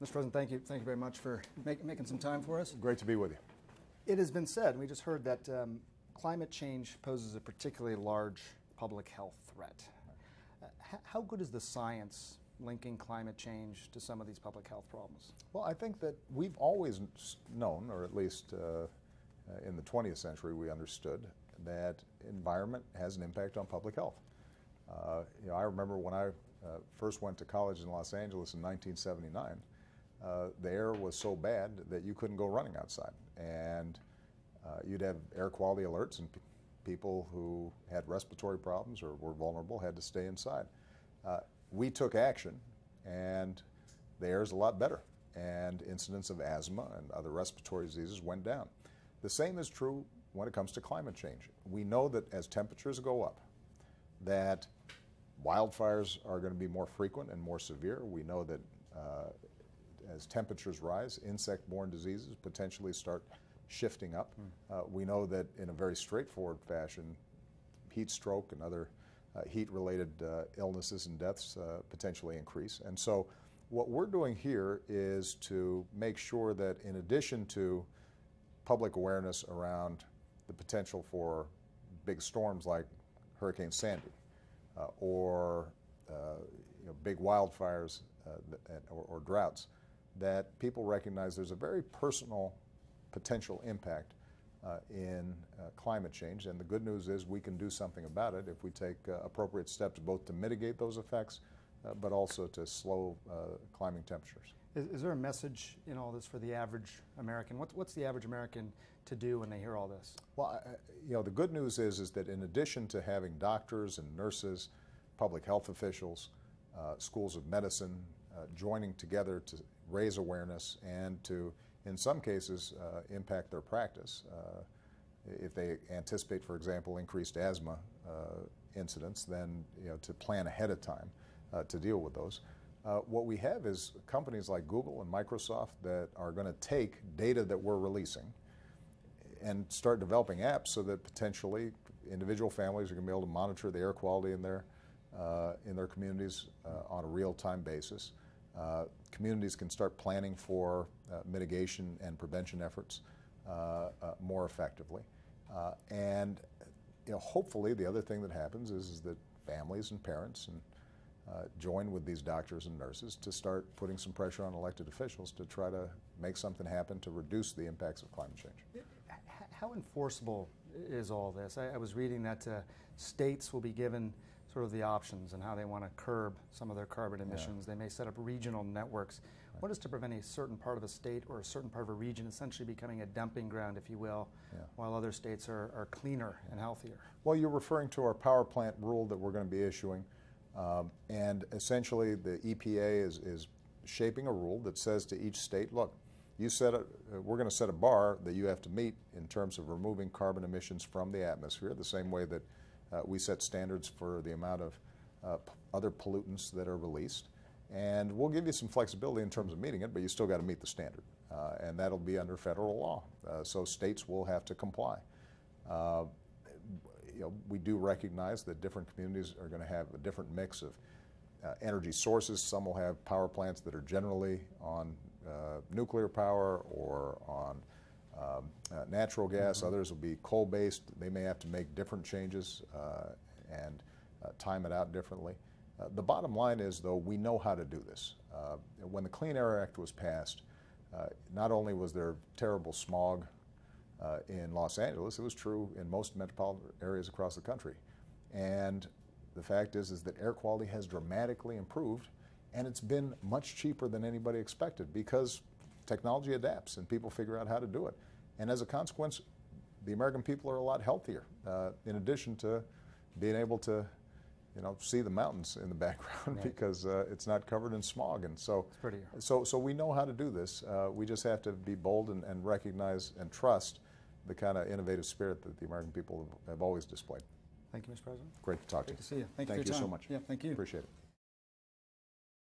Mr. President, thank you very much for making some time for us. Great to be with you. It has been said, and we just heard that climate change poses a particularly large public health threat. How good is the science linking climate change to some of these public health problems? Well, I think that we've always known, or at least in the 20th century we understood, that environment has an impact on public health. I remember when I first went to college in Los Angeles in 1979, the air was so bad that you couldn't go running outside. And you'd have air quality alerts, and people who had respiratory problems or were vulnerable had to stay inside. We took action, and the air is a lot better, and incidence of asthma and other respiratory diseases went down. The same is true when it comes to climate change. We know that as temperatures go up, that wildfires are going to be more frequent and more severe. We know that as temperatures rise, insect-borne diseases potentially start shifting up. We know that in a very straightforward fashion, heat stroke and other heat-related illnesses and deaths potentially increase. And so what we're doing here is to make sure that in addition to public awareness around the potential for big storms like Hurricane Sandy or big wildfires or droughts, that people recognize there's a very personal potential impact in climate change. And the good news is we can do something about it if we take appropriate steps both to mitigate those effects but also to slow climbing temperatures. Is there a message in all this for the average American? What's the average American to do when they hear all this? Well, the good news is that in addition to having doctors and nurses, public health officials, schools of medicine joining together to raise awareness and to, in some cases, impact their practice. If they anticipate, for example, increased asthma incidents, then to plan ahead of time to deal with those. What we have is companies like Google and Microsoft that are going to take data that we're releasing and start developing apps so that potentially individual families are going to be able to monitor the air quality in their communities on a real-time basis. Communities can start planning for mitigation and prevention efforts more effectively. And hopefully the other thing that happens is that families and parents join with these doctors and nurses to start putting some pressure on elected officials to try to make something happen to reduce the impacts of climate change. How enforceable is all this? I was reading that states will be given sort of the options and how they want to curb some of their carbon emissions. They may set up regional networks. What is to prevent a certain part of a state or a certain part of a region essentially becoming a dumping ground, if you will, while other states are cleaner and healthier? Well, you're referring to our power plant rule that we're going to be issuing. And essentially the EPA is shaping a rule that says to each state, look, we're going to set a bar that you have to meet in terms of removing carbon emissions from the atmosphere, the same way that we set standards for the amount of other pollutants that are released. And we'll give you some flexibility in terms of meeting it, but you still got to meet the standard. And that'll be under federal law. So states will have to comply. We do recognize that different communities are going to have a different mix of energy sources. Some will have power plants that are generally on nuclear power or on natural gas. Others will be coal-based. They may have to make different changes and time it out differently. The bottom line is, though, we know how to do this. When the Clean Air Act was passed, not only was there terrible smog in Los Angeles, it was true in most metropolitan areas across the country. And the fact is that air quality has dramatically improved, and it's been much cheaper than anybody expected because technology adapts and people figure out how to do it. And as a consequence, the American people are a lot healthier, in addition to being able to see the mountains in the background because it's not covered in smog. And so we know how to do this. We just have to be bold and recognize and trust the kind of innovative spirit that the American people have always displayed. Thank you, Mr. President. Great to talk to you. Great to see you. Thank you for your time. Thank you so much. Yeah, thank you. Appreciate it.